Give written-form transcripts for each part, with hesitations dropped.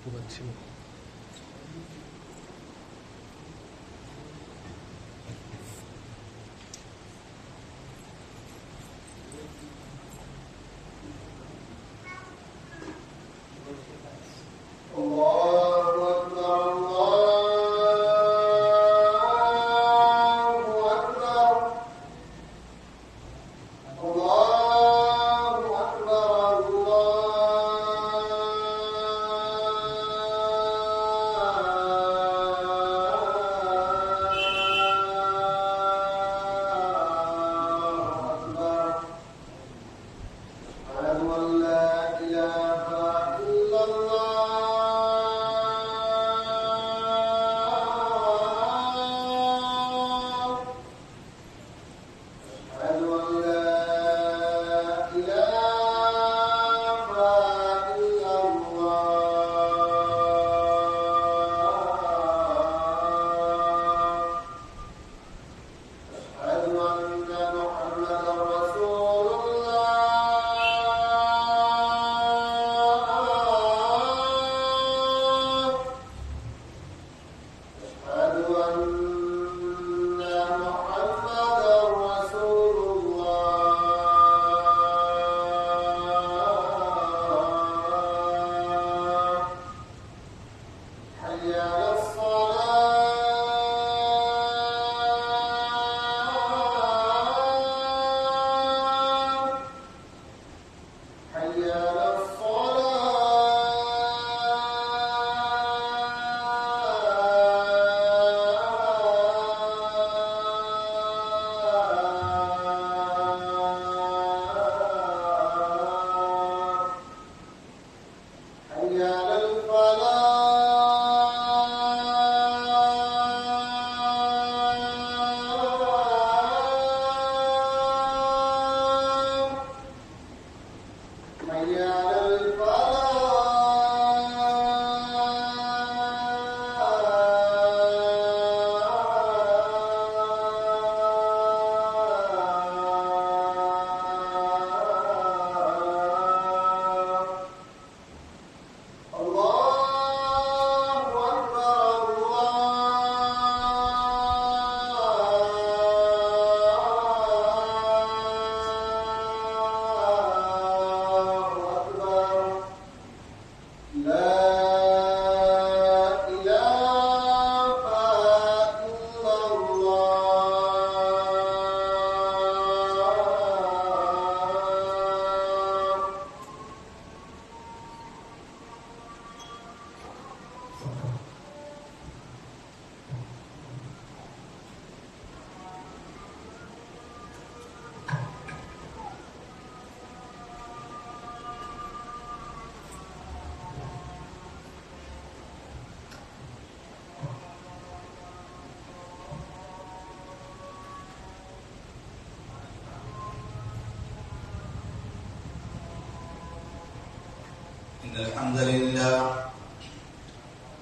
خوب اچھی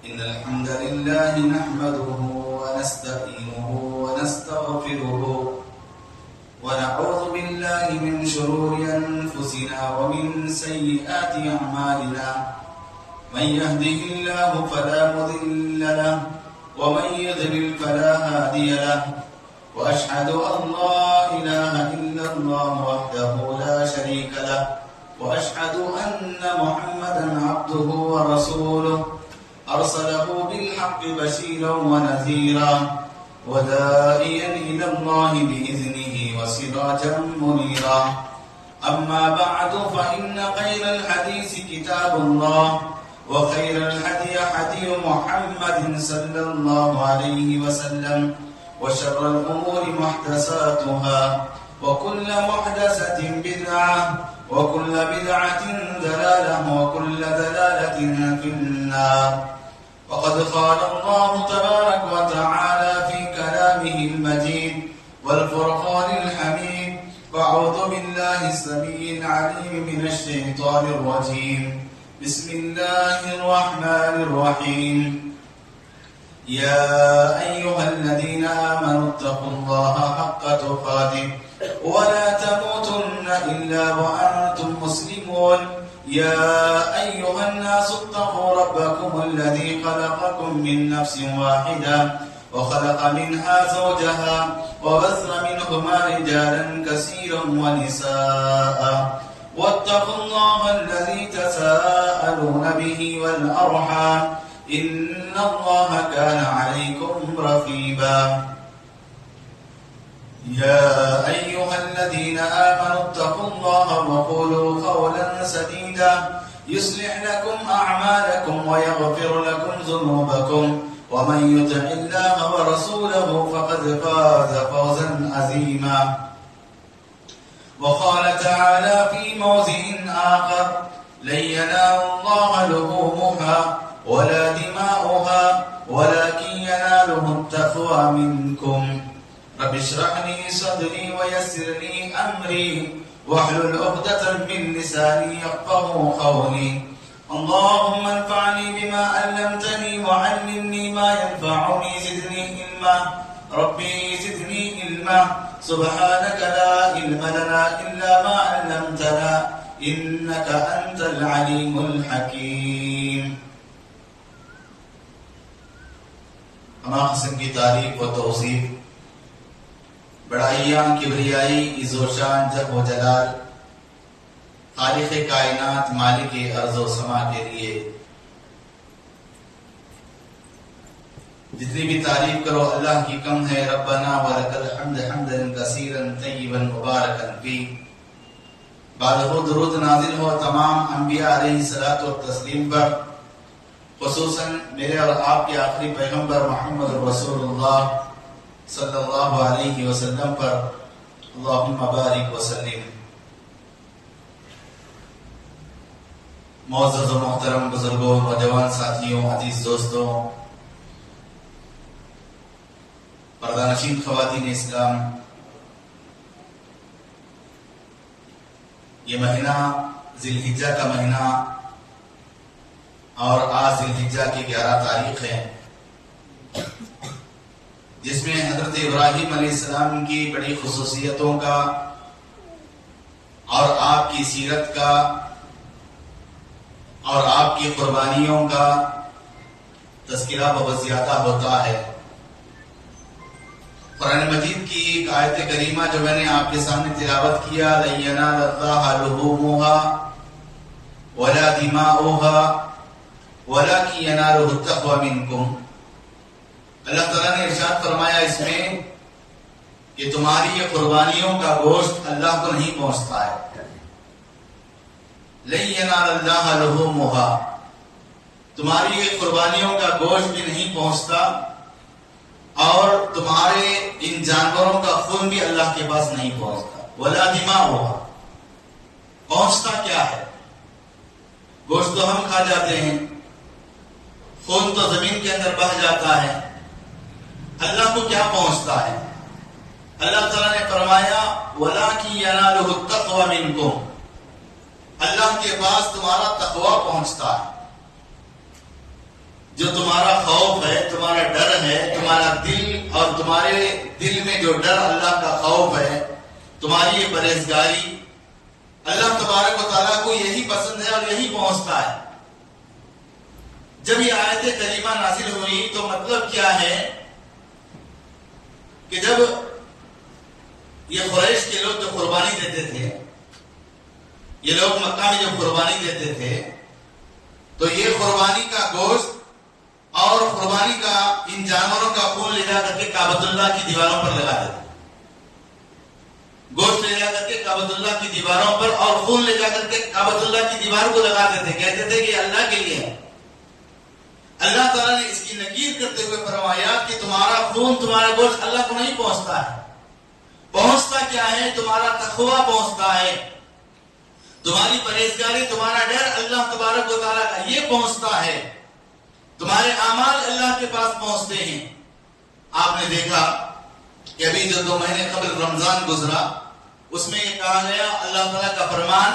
إن الحمد لله نحمده ونستعينه ونستغفره ونعوذ بالله من شرور أنفسنا ومن سيئات أعمالنا من يهده الله فلا مضل له ومن يضلل فلا هادي له وأشهد أن لا إله إلا الله وحده لا شريك له وأشهد أن محمدا عبده ورسوله أرسله بالحق بشيرا ونذيرا وداعيا إلى الله بإذنه وسراجا منيرا أما بعد فإن خير الحديث كتاب الله وخير الهدي هدي محمد صلى الله عليه وسلم وشر الأمور محدثاتها وكل محدثة بدعة وكل بدعة ضلالة وكل ضلالة في النار. وقد قال الله تبارك وتعالى في كلامه المجيد والفرقان الحميد: أعوذ بالله السميع العليم من الشيطان الرجيم. بسم الله الرحمن الرحيم. يا أيها الذين آمنوا اتقوا الله حق تقاته ولا تموتن إلا وأنتم مسلمون. يا أيها الناس اتقوا ربكم الذي خلقكم من نفس واحدة وخلق منها زوجها وبث منهما رجالا كثيرا ونساء واتقوا الله الذي تساءلون به والأرحام إن الله كان عليكم رقيبا يا أيها الذين آمنوا اتقوا الله وقولوا قولا سديدا يصلح لكم أعمالكم ويغفر لكم ذنوبكم ومن يطع الله ورسوله فقد فاز فوزا عظيما وقال تعالى في موضع آخر لن ينال الله لحومها ولا دماؤها ولكن يناله التقوى منكم رب اشرح لي صدري ويسر لي أمري واحلل عقدة من لساني يفقهوا قولي اللهم انفعني بما علمتني وعلمني ما ينفعني زدني علما ربي زدني علما سبحانك لا علم لنا إلا ما علمتنا إنك أنت العليم الحكيم. تمام قسم کی تعریف و توصیف بڑائیاں کبریائی عز و شان جب و جلال خالق کائنات مالک ارض و سما کے لیے. جتنی بھی تعریف کرو اللہ کی کم ہے. ربنا ولک الحمد حمدا کثیرا طیبا مبارکا فی. بالغ درود نازل ہو تمام انبیاء علیہ الصلوۃ والتسلیم پر، خصوصاً میرے اور آپ کے آخری پیغمبر محمد رسول اللہ صلی اللہ علیہ وسلم پر. اللہم بارک وسلم. معزز و محترم بزرگوں، نوجوان ساتھیوں، عزیز دوستوں، پردہ نشین خواتین اسلام، یہ مہینہ ذی الحجہ کا مہینہ اور آج ذی الحجہ کی 11 تاریخ ہے، جس میں حضرت ابراہیم علیہ السلام کی بڑی خصوصیتوں کا اور آپ کی سیرت کا اور آپ کی قربانیوں کا تذکرہ بہت زیادہ ہوتا ہے. قرآن مجید کی ایک آیت کریمہ جو میں نے آپ کے سامنے تلاوت کیا، لَن يَنَالَ اللَّهَ لُحُومُهَا وَلَا دِمَاؤُهَا وَلَكِنْ يَنَالُهُ التَّقْوَى مِنْكُمْ. اللہ تعالیٰ نے ارشاد فرمایا اس میں کہ تمہاری یہ قربانیوں کا گوشت اللہ کو نہیں پہنچتا ہے. لَن يَنَالَ اللَّهَ لُحُومُهَا، تمہاری یہ قربانیوں کا گوشت بھی نہیں پہنچتا اور تمہارے ان جانوروں کا خون بھی اللہ کے پاس نہیں پہنچتا. وَلَا دِمَاؤُهَا، پہنچتا کیا ہے؟ گوشت تو ہم کھا جاتے ہیں، خون تو زمین کے اندر بہہ جاتا ہے، اللہ کو کیا پہنچتا ہے؟ اللہ تعالیٰ نے فرمایا وَلَكِنْ يَنَالُهُ التَّقْوَى مِنْكُمْ، اللہ کے پاس تمہارا تقوی پہنچتا ہے. جو تمہارا خوف ہے، تمہارا ڈر ہے، تمہارا دل اور تمہارے دل میں جو ڈر اللہ کا خوف ہے، تمہاری یہ پرہیزگاری، اللہ تبارک و تعالیٰ کو یہی پسند ہے اور یہی پہنچتا ہے. جب یہ آیت کریمہ نازل ہوئی تو مطلب کیا ہے کہ جب یہ قریش کے لوگ جو قربانی دیتے تھے، یہ لوگ مکہ میں جب قربانی دیتے تھے تو یہ قربانی کا گوشت اور قربانی کا ان جانوروں کا خون لے جا کر کے کعبۃ اللہ کی دیواروں پر لگا دیتے. گوشت لے جا کر کے کعبۃ اللہ کی دیواروں پر اور خون لے جا کر کے کعبۃ اللہ کی دیوار کو لگاتے تھے. کہتے تھے کہ اللہ کے لیے ہے. اللہ تعالیٰ نے اس کی نکیر کرتے ہوئے فرمایا کہ تمہارا خون، تمہارا گوشت اللہ کو نہیں پہنچتا ہے. پہنچتا کیا ہے؟ تمہارا تقویٰ پہنچتا ہے، تمہاری پرہیزگاری، تمہارا ڈر اللہ تبارک و تعالیٰ کا یہ پہنچتا ہے. تمہارے اعمال اللہ کے پاس پہنچتے ہیں. آپ نے دیکھا کہ ابھی جو 2 مہینے قبل رمضان گزرا، اس میں یہ کہا گیا اللہ تعالیٰ کا فرمان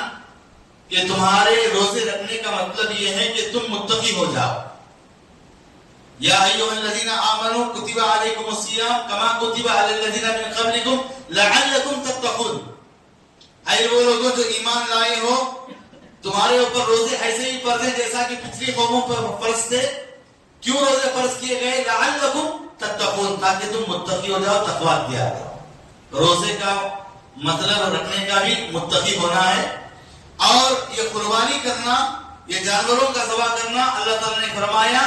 کہ تمہارے روزے رکھنے کا مطلب یہ ہے کہ تم متقی ہو جاؤ. یا ایھا الذین آمنوا کتب علیکم الصیام کما کتب علی الذین من قبلکم لعلکم تتقون. اے وہ لوگوں جو ایمان لائے ہو، تمہارے اوپر روزے ایسے ہی فرض ہیں جیسا کہ پچھلی قوموں پر فرض تھے. کیوں روزے فرض کیے گئے؟ لعلکم تتقون، تاکہ تم متقی ہو جاؤ، تقوی اختیار کرو. روزے کا مطلب رکھنے کا بھی متقی ہونا ہے. اور یہ قربانی کرنا، یہ جانوروں کا ذبح کرنا، اللہ تعالیٰ نے فرمایا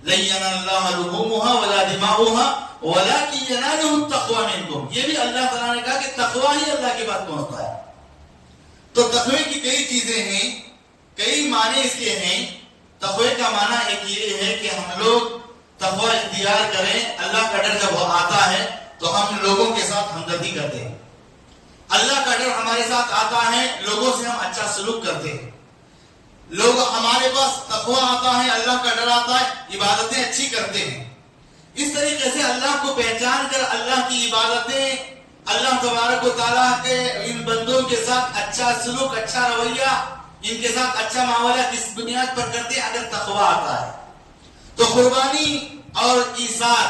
لَن يَنَالَ اللَّهَ لُحُومُهَا وَلَا دِمَاؤُهَا وَلَكِن يَنَالُهُ التَّقْوَىٰ مِنكُمْ. یہ بھی اللہ تعالیٰ نے کہا کہ تقویٰ ہی اللہ کے پاس پہنچتا ہے. تو تقوی کی کئی چیزیں ہیں، کئی معنی اس کے ہیں. تقوی کا معنی ایک یہ ہے کہ ہم لوگ تقوی اختیار کریں. اللہ کا ڈر جب وہ آتا ہے تو ہم لوگوں کے ساتھ ہمدردی کرتے ہیں. اللہ کا ڈر ہمارے ساتھ آتا ہے، لوگوں سے ہم اچھا سلوک کرتے ہیں. لوگ ہمارے پاس تقوی آتا ہے، اللہ کا ڈر آتا ہے، عبادتیں اچھی کرتے ہیں. اس طریقے سے اللہ کو پہچان کر اللہ کی عبادتیں، اللہ تبارک و تعالیٰ کے ان بندوں کے ساتھ اچھا سلوک، اچھا رویہ، ان کے ساتھ اچھا معاملہ کس بنیاد پر کرتے ہیں؟ اگر تقوی آتا ہے. تو قربانی اور ایثار،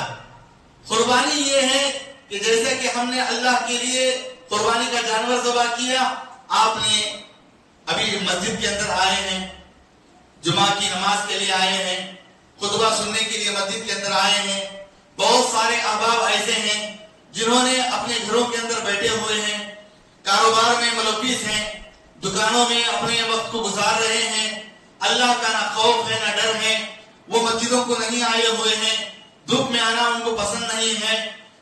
قربانی یہ ہے کہ جیسے کہ ہم نے اللہ کے لیے قربانی کا جانور ذبح کیا. آپ نے ابھی مسجد کے اندر آئے ہیں، جمعہ کی نماز کے لیے آئے ہیں، خطبہ سننے کے لیے مسجد کے اندر آئے ہیں. بہت سارے احباب ایسے ہیں جنہوں نے اپنے گھروں کے اندر بیٹھے ہوئے ہیں، کاروبار میں ملوث ہیں، دکانوں میں اپنے وقت کو گزار رہے ہیں. اللہ کا نہ خوف ہے نہ ڈر ہے. وہ مسجدوں کو نہیں آئے ہوئے ہیں، دھوپ میں آنا ان کو پسند نہیں ہے،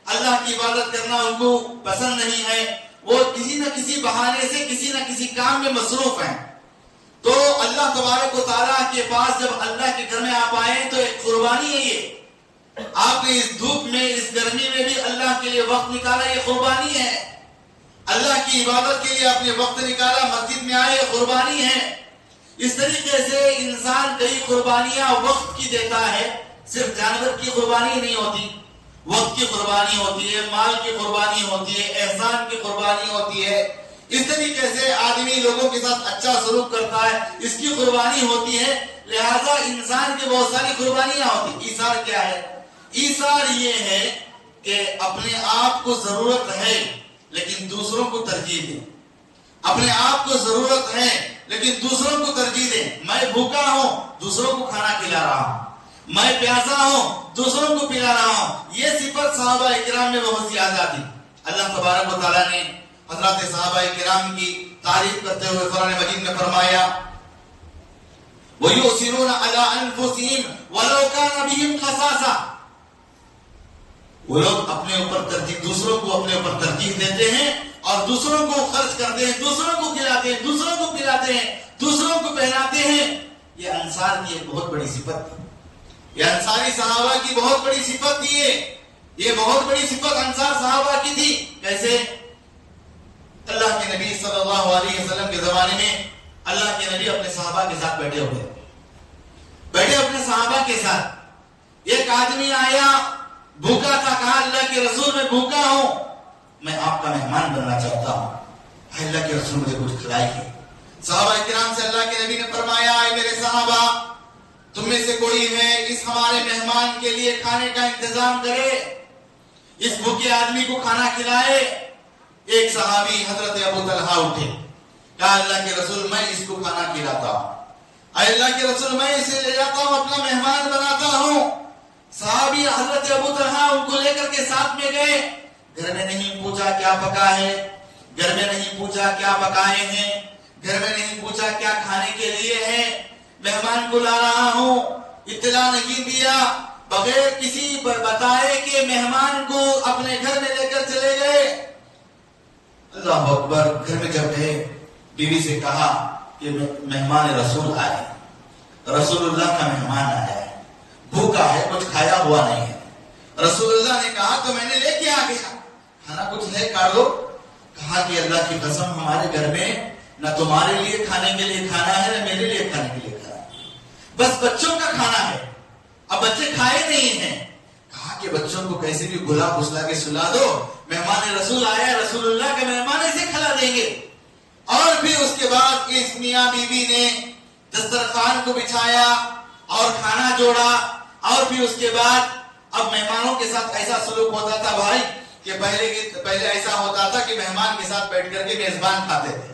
اللہ کی عبادت کرنا ان کو پسند نہیں ہے. وہ کسی نہ کسی بہانے سے کسی نہ کسی کام میں مصروف ہیں. تو اللہ تبارک و تعالیٰ کے پاس جب اللہ کے گھر میں آپ آئے تو ایک قربانی ہے. یہ آپ نے اس دھوپ میں، اس گرمی میں بھی اللہ کے لیے وقت نکالا، یہ قربانی ہے. اللہ کی عبادت کے لیے آپ نے وقت نکالا، مسجد میں آئے، یہ قربانی ہے. اس طریقے سے انسان کئی قربانیاں وقت کی دیتا ہے. صرف جانور کی قربانی نہیں ہوتی، وقت کی قربانی ہوتی ہے، مال کی قربانی ہوتی ہے، احسان کی قربانی ہوتی ہے. اس طریقے سے آدمی لوگوں کے ساتھ اچھا سلوک کرتا ہے، اس کی قربانی ہوتی ہے. لہذا انسان کی بہت ساری قربانیاں ہوتی ہیں. ایثار کیا ہے؟ ایثار یہ ہے کہ اپنے آپ کو ضرورت ہے لیکن دوسروں کو ترجیح دیں. اپنے آپ کو ضرورت ہے لیکن دوسروں کو ترجیح دیں. میں بھوکا ہوں، دوسروں کو کھانا کھلا رہا ہوں. میں پیاسا ہوں، دوسروں کو پلا رہا ہوں. یہ صفت صحابہ کرام میں بہت زیادہ تھی. اللہ تبارک و تعالیٰ نے حضرات صحابہ کرام کی تعریف کرتے ہوئے قرآن مجید میں فرمایا وَيُؤْثِرُونَ عَلَىٰ أَنفُسِهِمْ وَلَوْ كَانَ بِهِمْ خَصَاصَةٌ. وہ لوگ اپنے اوپر ترجیح، دوسروں کو اپنے اوپر ترجیح دیتے ہیں اور دوسروں کو خرچ کرتے ہیں، دوسروں کو کھلاتے ہیں، دوسروں کو پلاتے ہیں، دوسروں کو پہناتے ہیں. یہ انصار کی ایک بہت بڑی صفت تھی. یہ انصاری صحابہ کی بہت بڑی صفت تھی. یہ بہت بڑی صفت انصار صحابہ کی تھی. کیسے؟ اللہ کے نبی صلی اللہ علیہ وسلم کے زمانے میں اللہ کے نبی اپنے صحابہ کے ساتھ بیٹھے اپنے صحابہ کے ساتھ. ایک آدمی آیا، بھوکا تھا، کہا اللہ کے رسول میں بھوکا ہوں، میں آپ کا مہمان بننا چاہتا ہوں، اللہ کے رسول مجھے کچھ کھلائیے. صحابہ کرام سے اللہ کے نبی نے فرمایا اے میرے صحابہ، تم میں سے کوئی ہے اس ہمارے مہمان کے لیے کھانے کا انتظام کرے، اس بھوکے آدمی کو کھانا کھلائے. ایک صحابی حضرت ابو طلحہ اٹھے، کہا اللہ کے رسول میں اس کو کھانا کھلاتا ہوں، اے اللہ کے رسول میں اسے لے جاتا ہوں، اپنا مہمان بناتا ہوں. صحابی حضرت ابو طلحہ ان کو لے کر کے ساتھ میں گئے. گھر میں نہیں پوچھا کیا پکا ہے، گھر میں نہیں پوچھا کیا پکائے ہیں، گھر میں نہیں پوچھا کیا کھانے کے لیے ہے. مہمان کو لا رہا ہوں، اطلاع نہیں دیا، بغیر کسی پر بتائے کہ مہمان کو اپنے گھر میں لے کر چلے گئے. اللہ اکبر. گھر میں جب گئے بیوی سے کہا کہ مہمان رسول آئے، رسول اللہ کا مہمان آیا ہے، بھوکا ہے، کچھ کھایا ہوا نہیں ہے. رسول اللہ نے کہا تو میں نے لے کے آ گیا، کھانا کچھ ہے کاٹ دو. کہا کہ اللہ کی قسم ہمارے گھر میں نہ تمہارے لیے کھانے کے لیے کھانا ہے نہ میرے لیے کھانے کے لیے کھانا ہے، بس بچوں کا کھانا ہے. اب بچے کھائے نہیں ہیں. کہا کہ بچوں کو کیسے بھی گلا پھسلا کے سلا دو، مہمان رسول آیا، رسول اللہ کے مہمان اسے کھلا دیں گے. اور پھر اس کے بعد اس میاں بیوی نے دسترخوان کو بچھایا اور کھانا جوڑا. اور پھر اس کے بعد اب مہمانوں کے ساتھ ایسا سلوک ہوتا تھا بھائی کہ پہلے ایسا ہوتا تھا کہ مہمان کے ساتھ بیٹھ کر کے میزبان کھاتے تھے.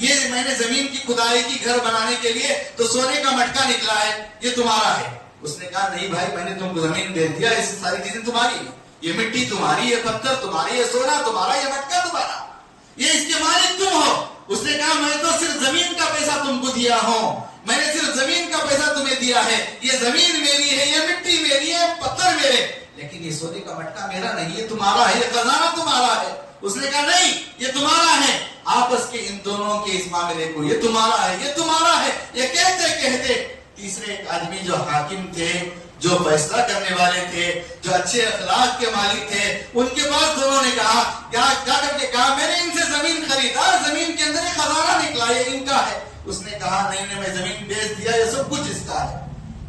یہ میں نے زمین کی کھدائی کی گھر بنانے کے لیے تو سونے کا مٹکا نکلا ہے، یہ تمہارا ہے۔ اس نے کہا نہیں بھائی، میں نے تم کو زمین بیچ دیا، یہ ساری چیزیں تمہاری ہیں، یہ مٹی تمہاری، یہ پتھر تمہاری، یہ سونا تمہارا، یہ مٹکا تمہارا، یہ اس کے مالک تم ہو۔ اس نے کہا میں تو صرف زمین کا پیسہ تم کو دیا ہوں، میں نے صرف زمین کا پیسہ تمہیں دیا ہے، یہ زمین میری ہے، یہ مٹی میری ہے، پتھر میرے، لیکن یہ سونے کا مٹکا میرا نہیں، یہ تمہارا ہے، یہ خزانہ تمہارا ہے۔ اس نے کہا نہیں، یہ تمہارا ہے۔ آپس کے ان دونوں کے اس معاملے کو یہ تمہارا ہے، یہ تمہارا ہے، یہ کہتے کہتے تیسرے ایک آدمی جو حاکم تھے، جو فیصلہ کرنے والے تھے، جو اچھے اخلاق کے مالک تھے، ان کے پاس دونوں نے کہا کیا کر کے کہا میں نے ان سے زمین خریدا، زمین کے اندر ایک خزانہ نکلا، یہ ان کا ہے۔ اس نے کہا نہیں، میں زمین بیچ دیا، یہ سب کچھ اس کا ہے۔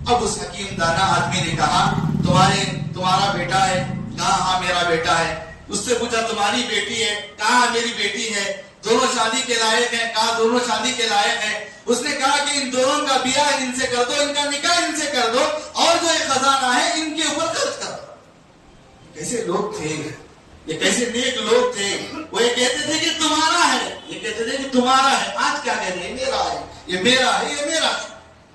اب اس حکیم دانا آدمی نے کہا تمہارا بیٹا ہے؟ کہا ہاں میرا بیٹا ہے۔ اس سے پوچھا تمہاری بیٹی ہے؟ کہا میری بیٹی ہے۔ دونوں شادی کے لائق ہیں؟ کہا دونوں شادی کے لائق ہیں۔ اس نے کہا کہ ان دونوں کا بیاہ ان سے کر دو، ان کا نکاح ان سے کر دو، اور جو یہ خزانہ ہے ان کے اوپر خرچ کر دو۔ کیسے لوگ تھے یہ، کیسے نیک لوگ تھے۔ وہ یہ کہتے تھے کہ تمہارا ہے، یہ کہتے تھے کہ تمہارا ہے۔ آج کیا کہتے ہیں؟ میرا ہے، یہ میرا ہے، یہ میرا ہے۔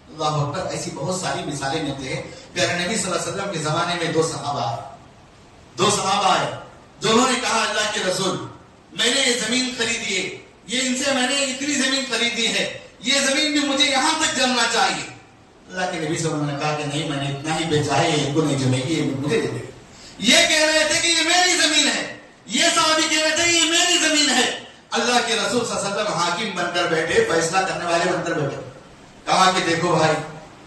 اللہ اکبر۔ ایسی بہت ساری مثالیں میں تھے۔ پیارے نبی صلی اللہ علیہ وسلم کے زمانے میں دو صحابہ آئے، جنہوں نے کہا اللہ کے رسول میں نے یہ زمین خریدی ہے، یہ ان سے میں نے اتنی زمین خریدی ہے، یہ زمین بھی مجھے یہاں تک جمنا چاہیے۔ اللہ کے نبی صلی اللہ علیہ وسلم نے کہا کہ نہیں، میں نے اتنا ہی بیچا ہے، یہ کو نہیں جمے گی، یہ مجھے دے دے۔ یہ کہہ رہے تھے کہ یہ میری زمین ہے، یہ صحابی کہہ رہے تھے کہ یہ میری زمین ہے۔ اللہ کے رسول صلی اللہ علیہ وسلم حاکم بن کر بیٹھے، فیصلہ کرنے والے بن کر بیٹھے۔ کہا کہ دیکھو بھائی،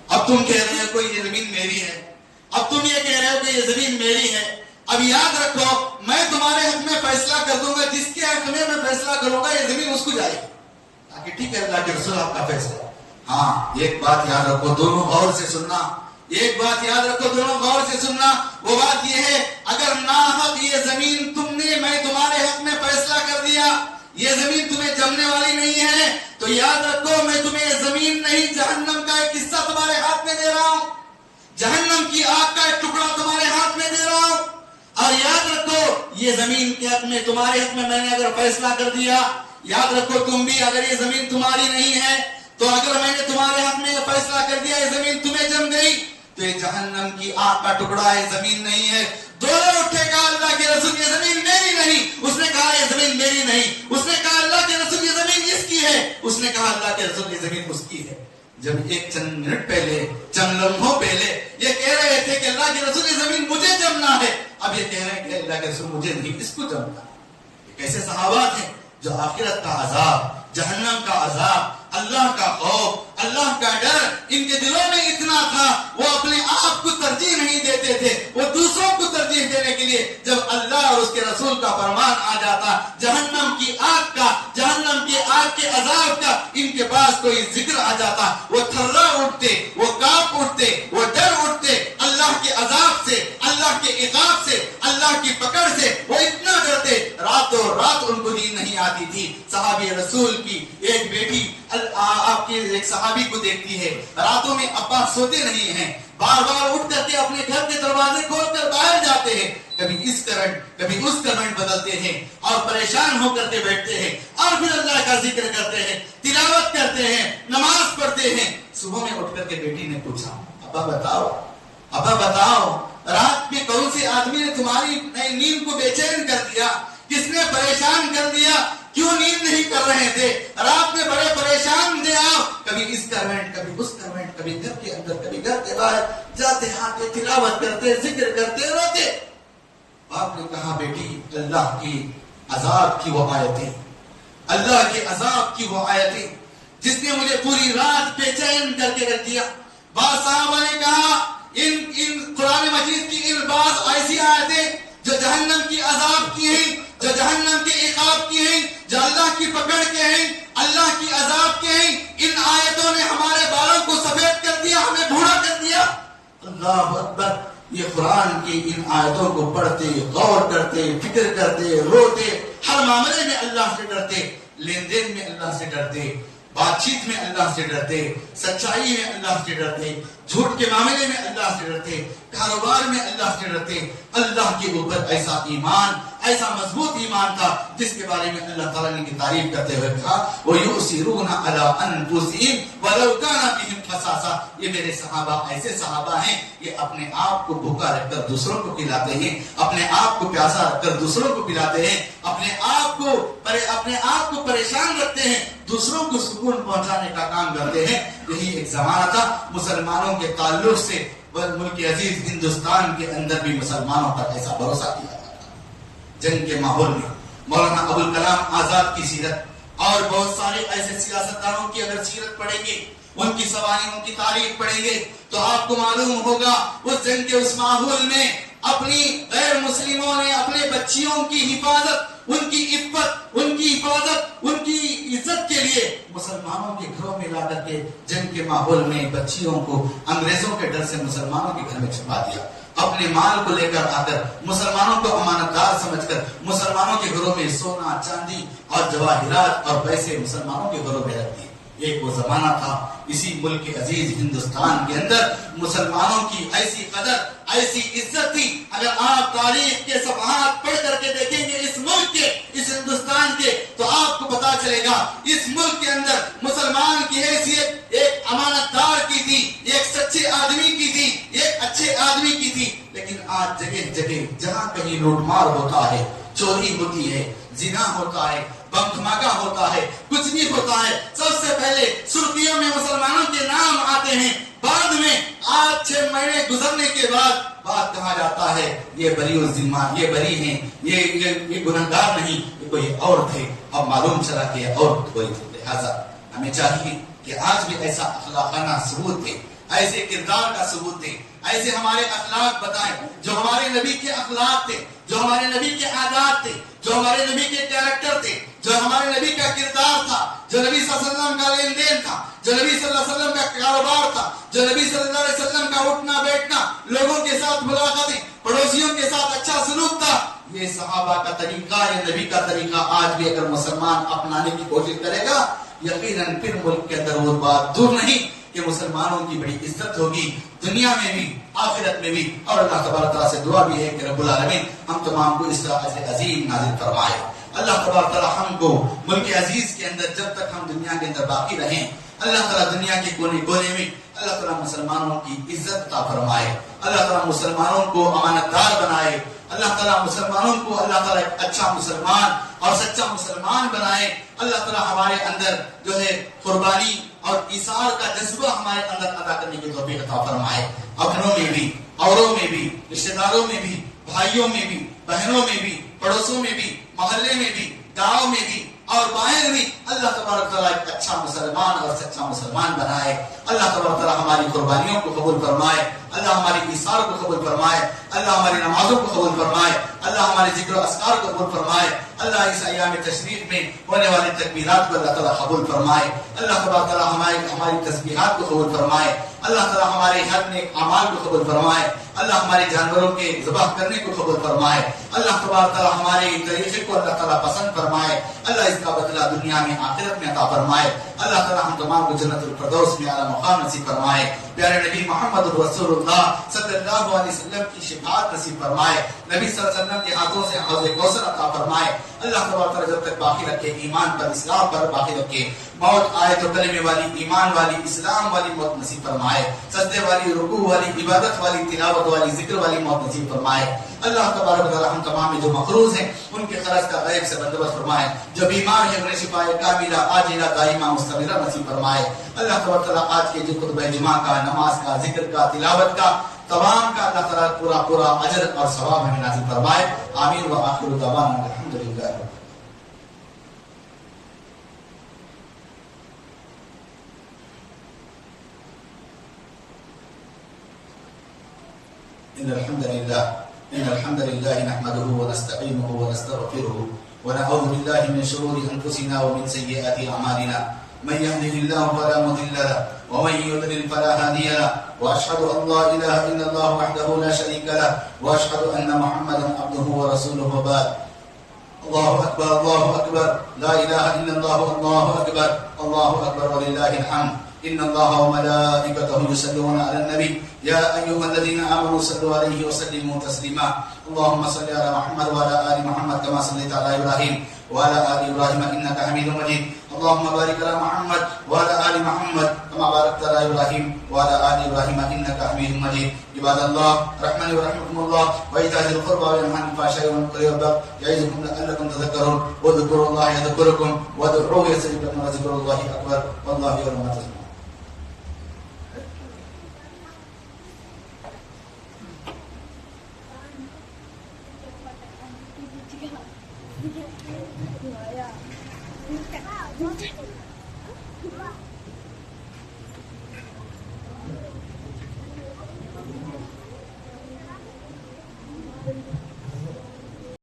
اب تم کہہ رہے ہو کہ یہ زمین میری ہے، اب تم یہ کہہ رہے ہو کہ یہ زمین میری ہے، اب یاد رکھو میں تمہارے حق میں فیصلہ کر دوں گا، جس کے حق میں فیصلہ کروں گا یہ زمین اس کو جائے گی۔ تاکہ ٹھیک ہے اللہ کے رسول آپ کا فیصلہ۔ ہاں ایک بات یاد رکھو، دونوں غور سے سننا، ایک بات یاد رکھو، دونوں غور سے سننا۔ وہ بات یہ ہے اگر ناحق یہ زمین تم نے، میں تمہارے حق میں فیصلہ کر دیا، یہ زمین تمہیں جمنے والی نہیں ہے، تو یاد رکھو میں تمہیں یہ زمین نہیں، جہنم کا ایک حصہ تمہارے ہاتھ میں دے رہا ہوں، جہنم کی آگ کا ایک ٹکڑا تمہارے ہاتھ میں دے رہا ہوں۔ اور یاد رکھو یہ زمین کے حق میں، تمہارے حق میں نے اگر فیصلہ کر دیا، یاد رکھو تم بھی اگر یہ زمین تمہاری نہیں ہے تو اگر میں نے تمہارے حق میں یہ فیصلہ کر دیا یہ زمین تمہیں جم گئی تو یہ جہنم کی آگ کا ٹکڑا ہے، زمین نہیں ہے۔ دونوں اٹھے کہا اللہ کے رسول یہ زمین میری نہیں، اس نے کہا یہ زمین میری نہیں، اس نے کہا اللہ کے رسول یہ زمین اس کی ہے، اس نے کہا اللہ کے رسول یہ زمین اس کی ہے۔ جب ایک چند منٹ پہلے، چند لمحوں پہلے یہ کہہ رہے تھے کہ اللہ کے رسول یہ زمین مجھے جمنا ہے، اب یہ کہہ رہے ہیں کہ اللہ کے رسول مجھے نہیں، اس کو جمنا ہے۔ یہ کیسے صحابہ تھے جو آخرت کا عذاب، جہنم کا عذاب، اللہ کا خوف، اللہ کا ڈر ان کے دلوں میں اتنا تھا، وہ اپنے آپ کو ترجیح نہیں دیتے تھے، وہ دوسروں کو ترجیح دینے کے لیے جب اللہ اور اس کے رسول کا فرمان آ جاتا جہنم کی آگ کا، جہنم کی آگ کے عذاب کا، ان کے پاس کوئی ذکر آ جاتا وہ تھرا اٹھتے، وہ کانپ اٹھتے، وہ ڈر اٹھتے اللہ کے عذاب سے، اللہ کے عقاب سے، اللہ کی پکڑ سے، وہ اتنا ڈرتے راتوں رات ان کو نیند نہیں آتی تھی۔ صحابی رسول کی ایک بیٹی آپ کے ایک صحابی کو دیکھتی ہے، راتوں میں ابا سوتے نہیں ہیں، بار بار اٹھ کر کے اپنے گھر کے دروازے کھول کر باہر جاتے ہیں، کبھی اس کرنٹ کبھی اس کرنٹ بدلتے ہیں اور پریشان ہو کر کے بیٹھتے ہیں اور پھر اللہ کا ذکر کرتے ہیں، تلاوت کرتے ہیں، نماز پڑھتے ہیں۔ صبح میں اٹھ کر کے بیٹی نے پوچھا ابا بتاؤ رات میں کون سے آدمی نے تمہاری نیند کو بے چین کر دیا، کس نے پریشان کر دیا، کیوں نیند نہیں کر رہے تھے، رات میں بڑے پریشان تھے آپ، کبھی اس کروٹ کبھی اس کروٹ، کبھی گھر کے اندر کبھی گھر کے باہر جاتے آتے تلاوت کرتے ذکر کرتے روتے۔ باپ نے کہا بیٹی اللہ کی عذاب کی وہ آیتیں، اللہ کے عذاب کی وہ آیتیں جس نے مجھے پوری رات بے چین کر کے رکھ دیا۔ بعض صحابہ نے کہا ان قرآن مجید کی ان بعض ایسی آیتیں جو جہنم کی عذاب کی ہیں، جو جہنم کے عقاب کی ہیں، جو اللہ کی پکڑ کے ہیں، اللہ کی عذاب کے ہیں، ان آیتوں نے ہمارے بالوں کو سفید کر دیا، ہمیں بھوڑا کر دیا۔ اللہ اکبر۔ یہ قرآن کی ان آیتوں کو پڑھتے، غور کرتے، فکر کرتے، روتے، ہر معاملے میں اللہ سے ڈرتے، لین دین میں اللہ سے ڈرتے، بات چیت میں اللہ سے ڈرتے، سچائی میں اللہ سے ڈرتے، جھوٹ کے معاملے میں اللہ سے ڈرتے، کاروبار میں اللہ سے ڈرتے۔ اللہ کے اوپر ایسا ایمان، ایسا مضبوط ایمان تھا جس کے بارے میں اللہ تعالیٰ نے کی تعریف کرتے ہوئے کہا وَيُؤْثِرُونَ عَلَىٰ أَنفُسِهِمْ وَلَوْ كَانَ بِهِمْ خَصَاصَةٌ. یہ میرے صحابہ ایسے صحابہ ہیں یہ اپنے آپ کو بھوکا رکھ کر دوسروں کو کھلاتے ہیں، اپنے آپ کو پیاسا رکھ کر دوسروں کو پلاتے ہیں، اپنے آپ کو پریشان رکھتے ہیں، دوسروں کو سکون پہنچانے کا کام کرتے ہیں. یہی ایک زمانہ تھا مسلمانوں کے تعلق سے ملک عزیز ہندوستان کے اندر بھی مسلمانوں پر ایسا بھروسہ کیا جاتا تھا. جنگ کے ماحول میں مولانا ابوالکلام آزاد کی سیرت اور بہت سارے ایسے سیاستدانوں کی اگر سیرت پڑھیں گے، ان کی سوانح، ان کی تاریخ پڑھیں گے تو آپ کو معلوم ہوگا اس جنگ کے اس ماحول میں اپنی غیر مسلموں نے اپنے بچیوں کی حفاظت، ان کی عفت، ان کی حفاظت، ان کی عزت کے لیے مسلمانوں کے گھروں میں لا کر کے جنگ کے ماحول میں بچیوں کو انگریزوں کے ڈر سے مسلمانوں کے گھر میں چھپا دیا. اپنے مال کو لے کر آ کر مسلمانوں کو امانت دار سمجھ کر مسلمانوں کے گھروں میں سونا، چاندی اور جواہرات اور پیسے مسلمانوں کے گھروں میں رکھ دیے. ایک وہ زمانہ تھا اسی ملک عزیز ہندوستان کے اندر مسلمانوں کی ایسی قدر، ایسی عزت تھی. اگر آپ تاریخ کے صفحات پڑھ کر کے دیکھیں گے اس ملک کے، اس ہندوستان کے، تو آپ کو پتا چلے گا اس ملک کے اندر مسلمان کی حیثیت ایک امانت دار کی تھی، ایک سچے آدمی کی تھی، ایک اچھے آدمی کی تھی. لیکن آج جگہ جگہ جہاں کہیں لوٹ مار ہوتا ہے، چوری ہوتی ہے، زنا ہوتا ہے، بم دھماکہ ہوتا ہے، کچھ بھی ہوتا ہے، سب سے پہلے سرخیوں میں مسلمانوں کے نام آتے ہیں. بعد میں 8-6 مہینے گزرنے کے بعد بات کہا جاتا ہے یہ بری الذمہ، یہ بری ہیں، یہ گنہگار نہیں، یہ کوئی اور تھے. اب معلوم چلا کہ اور کوئی تھے. لہذا ہمیں چاہیے کہ آج بھی ایسا اخلاقانہ ثبوت دے، ایسے کردار کا ثبوت دے، ایسے ہمارے اخلاق بتائیں جو ہمارے نبی کے اخلاق تھے، جو ہمارے نبی کے عادات تھے، جو ہمارے نبی کے کیریکٹر تھے، جو ہمارے نبی کا کردار تھا، جو نبی صلی اللہ علیہ وسلم کا لین دین تھا، جو نبی صلی اللہ علیہ وسلم کا کاروبار تھا، جو نبی صلی اللہ علیہ وسلم کا اٹھنا بیٹھنا، لوگوں کے ساتھ ملاقاتیں، پڑوسیوں کے ساتھ اچھا سلوک تھا. یہ صحابہ کا طریقہ، یہ نبی کا طریقہ آج بھی اگر مسلمان اپنانے کی کوشش کرے گا یقیناً پھر ملک کے اندر وہ بات دور نہیں کہ مسلمانوں کی بڑی عزت ہوگی دنیا میں بھی، آخرت میں بھی. اور اللہ تبارک تعالیٰ سے دعا بھی ہے کہ رب العالمین ہم تمام کو اس کا اجر عظیم نازل فرمائے. اللہ تبارک تعالیٰ ہم کو ملک عزیز کے اندر جب تک ہم دنیا کے اندر باقی رہیں اللہ تعالیٰ دنیا کے کونے کونے میں اللہ تعالیٰ مسلمانوں کی عزت عطا فرمائے. اللہ تعالیٰ مسلمانوں کو امانت دار بنائے. اللہ تعالیٰ مسلمانوں کو اللہ تعالیٰ ایک اچھا مسلمان اور سچا مسلمان بنائے. اللہ تعالیٰ ہمارے اندر جو ہے قربانی اور ایثار کا جذبہ ہمارے اندر ادا کرنے کی توفیق عطا فرمائے. اپنوں میں بھی، اوروں میں بھی، رشتہ داروں میں بھی، بھائیوں میں بھی، بہنوں میں بھی، پڑوسوں میں بھی، محلے میں بھی، گاؤں میں بھی اور باہر بھی اللہ تبارک تعالیٰ ایک اچھا مسلمان اور سچا مسلمان بنائے. اللہ تبارک تعالیٰ ہماری قربانیوں کو قبول فرمائے. اللہ ہماری ایثار کو قبول فرمائے. اللہ ہماری نمازوں کو قبول فرمائے. اللہ ہمارے ذکر و اذکار کو قبول فرمائے. اللہ اس ایام تشریف میں ہونے والے تکبیرات کو اللہ تعالیٰ قبول فرمائے. اللہ تبارک تعالیٰ ہماری تسبیحات کو قبول فرمائے. اللہ تعالیٰ ہمارے ہر نیک اعمال کو قبول فرمائے. اللہ ہمارے جانوروں کے ذبح کرنے کو قبول فرمائے. اللہ تبارک تعالیٰ ہمارے طریقے کو اللہ تعالیٰ پسند فرمائے. اللہ اس کا بدلہ دنیا میں آخرت میں عطا فرمائے. اللہ تعالیٰ ہم تمام کو جنت الفردوس میں اعلیٰ مقام نصیب فرمائے. پیارے نبی محمد رسول اللہ صلی اللہ علیہ وسلم کی شفاعت نصیب فرمائے. نبی صلی اللہ علیہ وسلم کے ہاتھوں سے حوض کوثر عطا فرمائے. اللہ تبارک تعالیٰ جب تک باقی رکھے ایمان پر، اسلام پر باقی رکھے، موت آئے تو کلمے والی، ایمان والی، اسلام والی موت نصیب فرمائے. سجدے والی، رکوع والی، عبادت والی، تلاوت والی، ذکر والی موت نصیب فرمائے. اللہ تبارک تعالیٰ ہم تمام جو مقروض ہیں ان کے قرض کا غیب سے بندوبست فرمائے. جو بیمار ہیں انہیں شفا کاملہ عاجلہ دائمہ مستمرہ نصیب فرمائے. اللہ تبارک تعالیٰ آج کے جو خطبہ جمعہ کا، نماز کا، ذکر کا، تلاوت کا، تمام کا اللہ تعالیٰ پورا اجر اور ثواب ہمیں نازل فرمائے. آمین و آخر دعوانا الحمدللہ. إن الحمد لله نحمده ونستعينه ونستغفره ونعوذ بالله من شرور أنفسنا ومن سيئات أعمالنا. من يهده الله فلا مضل له ومن يضلل فلا هادي له. وأشهد أن لا إله إلا الله وحده لا شريك له وأشهد أن محمدا عبده ورسوله. وبعد. الله أكبر الله أكبر لا إله إلا الله والله أكبر الله أكبر ولله الحمد. إن الله وملائكته يصلون على النبي يا أيها الذين آمنوا صلوا عليه وسلموا تسليما اللهم صل على محمد وعلى آل محمد كما صليت على إبراهيم وعلى آل إبراهيم إنك حميد مجيد اللهم بارك على محمد وعلى آل محمد كما باركت على إبراهيم وعلى آل إبراهيم إنك حميد مجيد عباد الله رحمني ورحمكم الله وإيتاء ذي القربى وينهى عن الفحشاء والمنكر والبغي يعظكم لعلكم تذكرون واذكروا الله يذكركم وادعوه يستجب لكم وذكر الله أكبر والله يعلم ما تصنعون. Iya.